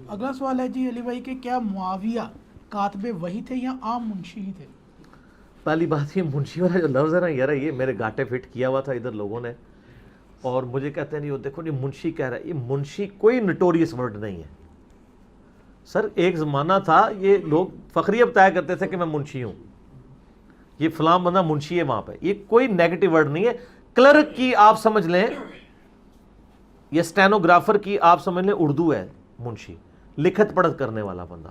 اگلا سوال ہے جی علی بھائی کہ کیا معاویہ کاتب وحی تھے یا عام منشی ہی تھے؟ پہلی بات یہ منشی والا جو لفظ ہے نا یار، یہ میرے گاٹے فٹ کیا ہوا تھا ادھر لوگوں نے، اور مجھے کہتے ہیں نہیں دیکھو یہ منشی کہہ رہا ہے، یہ منشی کوئی نٹوریس ورڈ نہیں ہے سر۔ ایک زمانہ تھا یہ لوگ فخریہ بتایا کرتے تھے کہ میں منشی ہوں، یہ فلاں بندہ منشی ہے وہاں پہ، یہ کوئی نیگیٹو ورڈ نہیں ہے۔ کلرک کی آپ سمجھ لیں، یہ اسٹینوگرافر کی آپ سمجھ لیں اردو ہے منشی، لکھت پڑھت کرنے والا بندہ،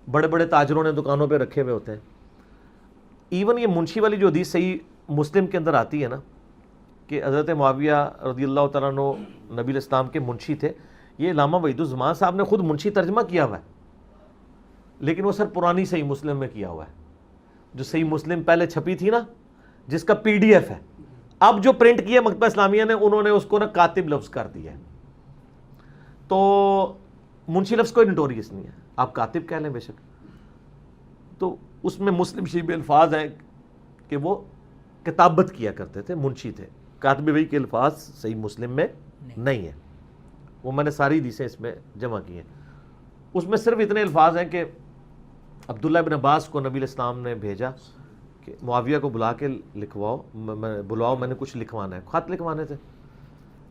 بڑے بڑے تاجروں نے دکانوں پہ رکھے ہوئے ہوتے ہیں۔ ایون یہ منشی والی جو حدیث صحیح مسلم کے اندر آتی ہے نا کہ حضرت معاویہ رضی اللہ تعالیٰ عنہ نبی علیہ السلام کے منشی تھے، یہ علامہ وحید الزمان صاحب نے خود منشی ترجمہ کیا ہوا ہے، لیکن وہ سر پرانی صحیح مسلم میں کیا ہوا ہے، جو صحیح مسلم پہلے چھپی تھی نا، جس کا پی ڈی ایف ہے، اب جو پرنٹ کیا مکتبہ اسلامیہ نے، انہوں نے اس کو نا کاتب لفظ کر دیا ہے۔ تو منشی لفظ کوئی نٹوریس نہیں ہے، آپ کاتب کہہ لیں بے شک۔ تو اس میں مسلم شریف میں الفاظ ہیں کہ وہ کتابت کیا کرتے تھے، منشی تھے۔ کاتب وحی کے الفاظ صحیح مسلم میں نہیں ہیں، وہ میں نے ساری حدیثیں اس میں جمع کی ہیں۔ اس میں صرف اتنے الفاظ ہیں کہ عبداللہ بن عباس کو نبی علیہ السلام نے بھیجا کہ معاویہ کو بلا کے لکھواؤ، بلاؤ، میں نے کچھ لکھوانا ہے، خط لکھوانے تھے۔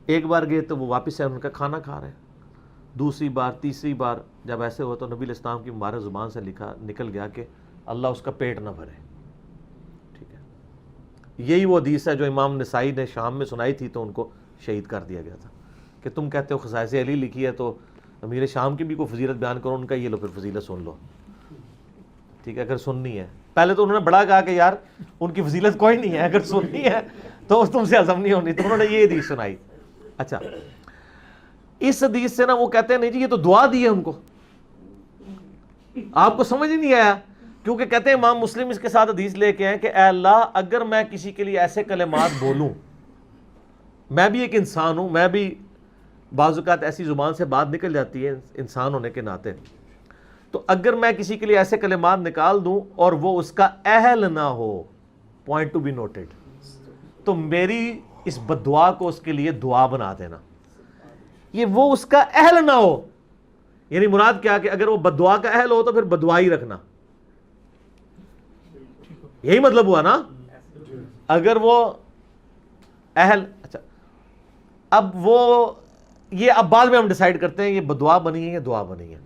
ایک بار گئے تو وہ واپس آئے، ان کا کھانا کھا رہے ہیں۔ دوسری بار، تیسری بار جب ایسے ہوا تو نبی علیہ السلام کی مبارک زبان سے نکل گیا کہ اللہ اس کا پیٹ نہ بھرے، ٹھیک ہے۔ یہی وہ حدیث ہے جو امام نسائی نے شام میں سنائی تھی تو ان کو شہید کر دیا گیا تھا کہ تم کہتے ہو خصائص علی لکھی ہے تو امیر شام کی بھی کوئی فضیلت بیان کرو، ان کا یہ لو پھر فضیلت سن لو، ٹھیک ہے، اگر سننی ہے۔ پہلے تو انہوں نے بڑا کہا کہ یار ان کی فضیلت کوئی نہیں ہے، اگر سننی ہے تو تم سے ہضم نہیں ہونی، تو انہوں نے یہ حدیث سنائی۔ اچھا، اس حدیث سے نا وہ کہتے ہیں نہیں جی یہ تو دعا دی ہے ان کو، آپ کو سمجھ ہی نہیں آیا، کیونکہ کہتے ہیں امام مسلم اس کے ساتھ حدیث لے کے ہیں کہ اے اللہ اگر میں کسی کے لیے ایسے کلمات بولوں، میں بھی ایک انسان ہوں، میں بھی بعض اوقات ایسی زبان سے بات نکل جاتی ہے انسان ہونے کے ناطے، تو اگر میں کسی کے لیے ایسے کلمات نکال دوں اور وہ اس کا اہل نہ ہو، پوائنٹ ٹو بی نوٹڈ، تو میری اس بددعا کو اس کے لیے دعا بنا دینا۔ یہ وہ اس کا اہل نہ ہو، یعنی مراد کیا کہ اگر وہ بددعا کا اہل ہو تو پھر بددعا ہی رکھنا، یہی مطلب ہوا نا، اگر وہ اہل۔ اچھا، اب وہ یہ اب بعد میں ہم ڈیسائیڈ کرتے ہیں یہ بددعا بنی ہے یا دعا بنی ہے۔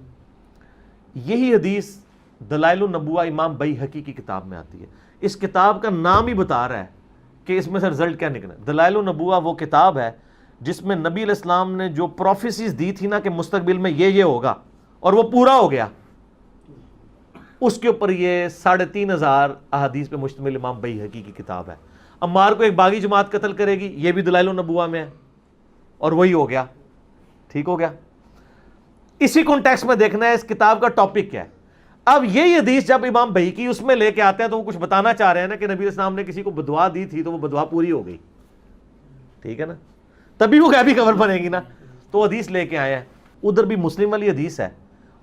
یہی حدیث دلائل النبوہ امام بیہقی کی کتاب میں آتی ہے۔ اس کتاب کا نام ہی بتا رہا ہے کہ اس میں سے رزلٹ کیا نکلا۔ دلائل النبوہ وہ کتاب ہے جس میں نبی علیہ السلام نے جو پروفیسیز دی تھی نا کہ مستقبل میں یہ ہوگا اور وہ پورا ہو گیا، اس کے اوپر یہ 3500 احادیث پہ مشتمل امام بیہقی کی کتاب ہے۔ عمار کو ایک باغی جماعت قتل کرے گی، یہ بھی دلائل النبوہ میں ہے، اور وہی ہو گیا، ٹھیک ہو گیا۔ اسی کانٹیکسٹ میں دیکھنا ہے اس کتاب کا ٹاپک کیا ہے۔ اب یہی حدیث جب امام بیہقی اس میں لے کے آتے ہیں تو وہ کچھ بتانا چاہ رہے ہیں نا کہ نبی علیہ السلام نے کسی کو بددعا دی تھی تو وہ بددعا پوری ہو گئی، ٹھیک ہے نا، تبھی وہ غیبی خبر بنے گی نا، تو حدیث لے کے آئے ہیں۔ ادھر بھی مسلم والی حدیث ہے،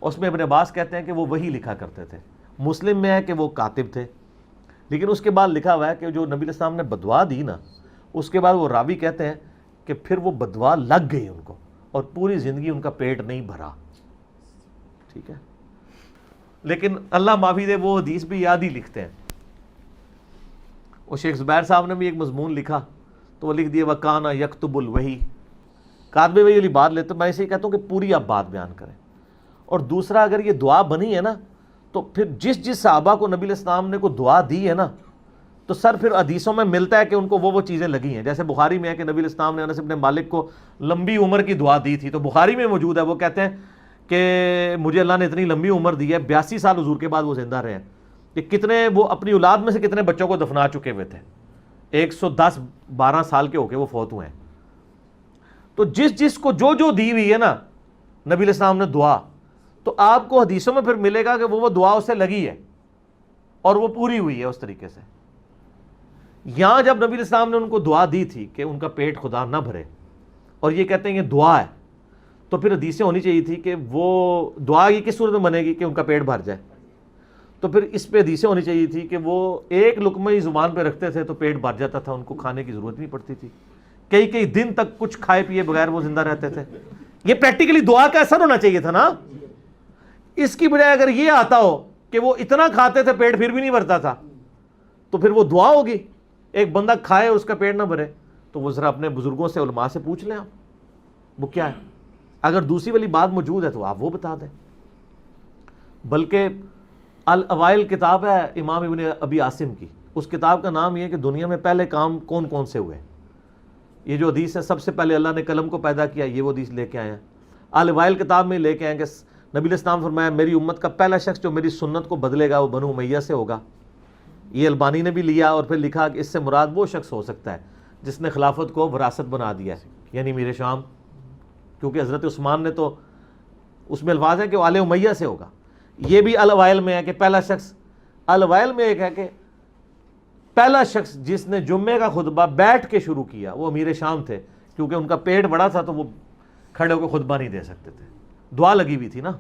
اس میں ابن عباس کہتے ہیں کہ وہ وہی لکھا کرتے تھے۔ مسلم میں ہے کہ وہ کاتب تھے، لیکن اس کے بعد لکھا ہوا ہے کہ جو نبی علیہ السلام نے بددعا دی نا، اس کے بعد وہ راوی کہتے ہیں کہ پھر وہ بددعا لگ گئی ان کو اور پوری زندگی ان کا پیٹ نہیں بھرا، ٹھیک ہے۔ لیکن اللہ معافی دے وہ حدیث بھی یاد ہی لکھتے ہیں۔ وہ شیخ زبیر صاحب نے بھی ایک مضمون لکھا تو وہ لکھ دیا وَكَانَ يَكْتُبُ الْوَحْيَ، کاتب وحی والی بات لیتے، میں اسے کہتا ہوں کہ پوری آپ بات بیان کریں۔ اور دوسرا اگر یہ دعا بنی ہے نا تو پھر جس صحابہ کو نبی علیہ السلام نے کوئی دعا دی ہے نا تو سر پھر حدیثوں میں ملتا ہے کہ ان کو وہ چیزیں لگی ہیں۔ جیسے بخاری میں ہے کہ نبی علیہ السلام نے انس بن مالک کو لمبی عمر کی دعا دی تھی، تو بخاری میں موجود ہے، وہ کہتے ہیں کہ مجھے اللہ نے اتنی لمبی عمر دی ہے، 82 سال حضور کے بعد وہ زندہ رہے ہیں، کہ کتنے وہ اپنی اولاد میں سے کتنے بچوں کو دفنا چکے ہوئے تھے، 110-12 سال کے ہو کے وہ فوت ہوئے ہیں۔ تو جس کو جو دی ہوئی ہے نا نبی علیہ السلام نے دعا، تو آپ کو حدیثوں میں پھر ملے گا کہ وہ دعا اس سے لگی ہے اور وہ پوری ہوئی ہے اس طریقے سے۔ یہاں جب نبی علیہ السلام نے ان کو دعا دی تھی کہ ان کا پیٹ خدا نہ بھرے، اور یہ کہتے ہیں یہ دعا ہے، تو پھر حدیثیں ہونی چاہیے تھی کہ وہ دعا یہ کس صورت میں بنے گی کہ ان کا پیٹ بھر جائے، تو پھر اس پہ حدیثیں ہونی چاہیے تھی کہ وہ ایک لقمہ ہی زبان پہ رکھتے تھے تو پیٹ بھر جاتا تھا، ان کو کھانے کی ضرورت نہیں پڑتی تھی، کئی دن تک کچھ کھائے پیے بغیر وہ زندہ رہتے تھے۔ یہ پریکٹیکلی دعا کا اثر ہونا چاہیے تھا نا اس کی بجائے اگر یہ آتا ہو کہ وہ اتنا کھاتے تھے پیٹ پھر بھی نہیں بھرتا تھا, تو پھر وہ دعا ہوگی. ایک بندہ کھائے اس کا پیٹ نہ بھرے, تو وہ ذرا اپنے بزرگوں سے علماء سے پوچھ لیں آپ وہ کیا ہے. اگر دوسری والی بات موجود ہے تو آپ وہ بتا دیں. بلکہ الاوائل کتاب ہے امام ابن ابی عاصم کی, اس کتاب کا نام یہ ہے کہ دنیا میں پہلے کام کون کون سے ہوئے. یہ جو حدیث ہے, سب سے پہلے اللہ نے قلم کو پیدا کیا, یہ وہ حدیث لے کے آئے ہیں. الاوائل کتاب میں لے کے آئے کہ نبی علیہ السلام فرمایا میری امت کا پہلا شخص جو میری سنت کو بدلے گا وہ بنو امیہ سے ہوگا. یہ البانی نے بھی لیا اور پھر لکھا کہ اس سے مراد وہ شخص ہو سکتا ہے جس نے خلافت کو وراثت بنا دیا ہے, یعنی امیر شام, کیونکہ حضرت عثمان نے تو اس میں الفاظ ہیں کہ وہ آل امیہ سے ہوگا. یہ بھی الاوائل میں ہے کہ پہلا شخص. الاوائل میں ایک ہے کہ پہلا شخص جس نے جمعے کا خطبہ بیٹھ کے شروع کیا وہ امیر شام تھے, کیونکہ ان کا پیٹ بڑا تھا تو وہ کھڑے ہو کے خطبہ نہیں دے سکتے تھے, دعا لگی ہوئی تھی نا.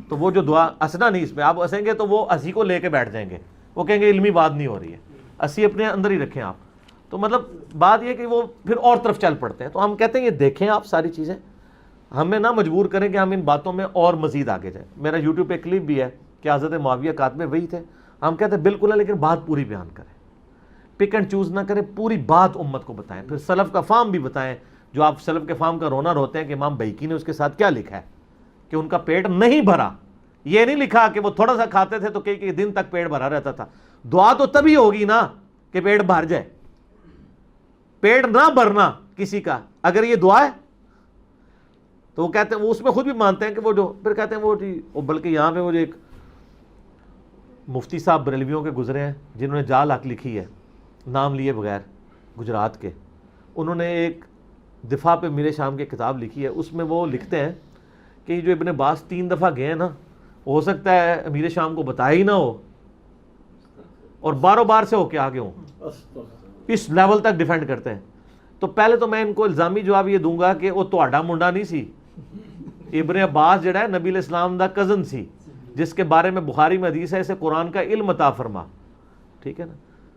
تو وہ جو دعا ہنسنا نہیں, اس میں آپ ہنسیں گے تو وہ ہنسی کو لے کے بیٹھ جائیں گے, وہ کہیں گے علمی بات نہیں ہو رہی ہے, ہنسی اپنے اندر ہی رکھیں آپ. تو مطلب بات یہ کہ وہ پھر اور طرف چل پڑتے ہیں. تو ہم کہتے ہیں یہ دیکھیں آپ ساری چیزیں, ہمیں نہ مجبور کریں کہ ہم ان باتوں میں اور مزید آگے جائیں. میرا یوٹیوب پہ کلپ بھی ہے کہ حضرت معاویہ کاتب وہی تھے. ہم کہتے ہیں بالکل ہے, لیکن بات پوری بیان کریں, پک اینڈ چوز نہ کریں, پوری بات امت کو بتائیں. پھر سلف کا فام بھی بتائیں, جو آپ سلف کے فام کا رونا روتے ہیں کہ امام بیہقی نے اس کے ساتھ کیا لکھا ہے کہ ان کا پیٹ نہیں بھرا. یہ نہیں لکھا کہ وہ تھوڑا سا کھاتے تھے تو کئی دن تک پیٹ بھرا رہتا تھا. دعا تو تبھی ہوگی نا کہ پیٹ بھر جائے. پیٹ نہ بھرنا کسی کا اگر یہ دعا ہے تو وہ کہتے ہیں, وہ اس میں خود بھی مانتے ہیں کہ وہ جو پھر کہتے ہیں وہ بلکہ یہاں پہ وہ جو ایک مفتی صاحب بریلویوں کے گزرے ہیں جنہوں نے جال حق لکھی ہے نام لیے بغیر, گجرات کے, انہوں نے ایک دفاع پہ امیر شام کی کتاب لکھی ہے. اس میں وہ لکھتے ہیں کہ جو ابن باز 3 دفعہ گئے ہیں نا, ہو سکتا ہے امیر شام کو بتایا ہی نہ ہو اور باروں بار سے ہو کے آگے ہوں, اس لیول تک ڈیفینڈ کرتے ہیں. تو پہلے تو میں ان کو الزامی جواب یہ دوں گا کہ وہ تہاڈا منڈا نہیں سی. ابن عباس جڑا ہے نبی علیہ السلام دا کزن سی, جس کے بارے میں بخاری میں حدیث ہے اسے قرآن کا علم عطا فرما, ٹھیک ہے نا,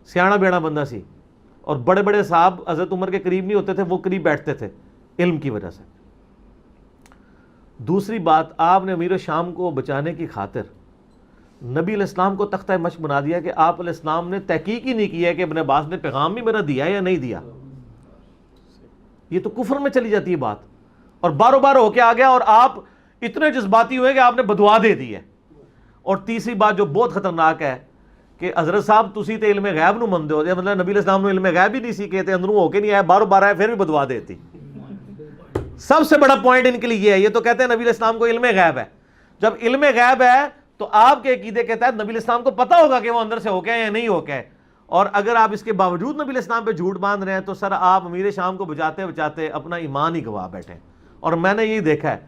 سیاڑا بیڑا بندہ سی. اور بڑے بڑے صاحب حضرت عمر کے قریب نہیں ہوتے تھے, وہ قریب بیٹھتے تھے علم کی وجہ سے. دوسری بات, آپ نے امیر شام کو بچانے کی خاطر نبی علیہ السلام کو تختہ مشق بنا دیا کہ آپ علیہ السلام نے تحقیق ہی نہیں کیا کہ ابن عباس نے پیغام بھی میرا دیا یا نہیں دیا. یہ تو کفر میں چلی جاتی ہے بات, اور باروں بار ہو کے آ گیا اور آپ اتنے جذباتی ہوئے کہ آپ نے بدعا دے دی ہے. اور تیسری بات جو بہت خطرناک ہے کہ حضرت صاحب تسی تے علم غیب نو مندے ہو, مطلب نبی علیہ السلام نے علم غیب ہی نہیں سی کہتے, اندروں ہو کے نہیں آیا, باروں بار آئے پھر بھی بدعا دیتی. سب سے بڑا پوائنٹ ان کے لیے یہ ہے, یہ تو کہتے ہیں نبی علیہ السلام کو علم غیب ہے. جب علم غیب ہے تو آپ کے عقیدے کے تحت نبی علیہ السلام کو پتہ ہوگا کہ وہ اندر سے ہو کے یا نہیں ہو کے. اور اگر آپ اس کے باوجود نبی علیہ السلام پہ جھوٹ باندھ رہے ہیں تو سر آپ امیر شام کو بچاتے بچاتے اپنا ایمان ہی گوا بیٹھے. اور میں نے یہی دیکھا ہے,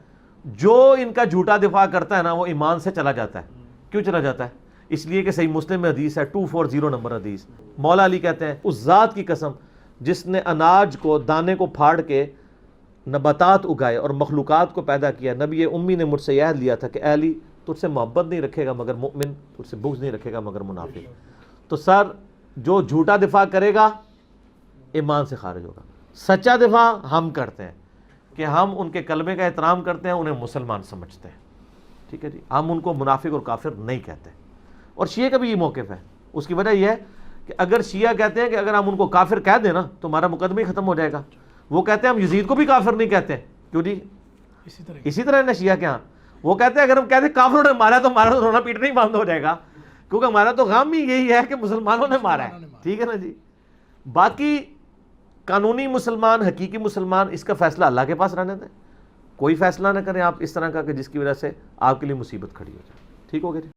جو ان کا جھوٹا دفاع کرتا ہے نا وہ ایمان سے چلا جاتا ہے. کیوں چلا جاتا ہے؟ اس لیے کہ صحیح مسلم میں حدیث ہے 240 نمبر حدیث, مولا علی کہتے ہیں اس ذات کی قسم جس نے اناج کو دانے کو پھاڑ کے نباتات اگائے اور مخلوقات کو پیدا کیا, نبی امی نے مجھ سے یہ عہد لیا تھا کہ اے علی تجھ سے محبت نہیں رکھے گا مگر مؤمن, تجھ سے بغض نہیں رکھے گا مگر منافق. تو سر جو جھوٹا دفاع کرے گا ایمان سے خارج ہوگا. سچا دفاع ہم کرتے ہیں کہ ہم ان کے کلمے کا احترام کرتے ہیں, انہیں مسلمان سمجھتے ہیں, ٹھیک ہے جی, ہم ان کو منافق اور کافر نہیں کہتے. اور شیعہ کا بھی یہ موقف ہے. اس کی وجہ یہ ہے کہ اگر شیعہ کہتے ہیں کہ اگر ہم ان کو کافر کہہ دیں نا تو ہمارا مقدمہ ہی ختم ہو جائے گا. وہ کہتے ہیں ہم یزید کو بھی کافر نہیں کہتے. کیوں جی؟ اسی طرح نا شیعہ کے ہاں وہ کہتے ہیں اگر ہم کہتے ہیں کافروں نے مارا تو ہمارا تو رونا پیٹنا ہی بند ہو جائے گا, کیونکہ ہمارا تو غم ہی یہی ہے کہ مسلمانوں نے مارا ہے, ٹھیک ہے نا جی. باقی قانونی مسلمان, حقیقی مسلمان, اس کا فیصلہ اللہ کے پاس رہنے دیں. کوئی فیصلہ نہ کریں آپ اس طرح کا کہ جس کی وجہ سے آپ کے لیے مصیبت کھڑی ہو جائے. ٹھیک ہو گیا جی.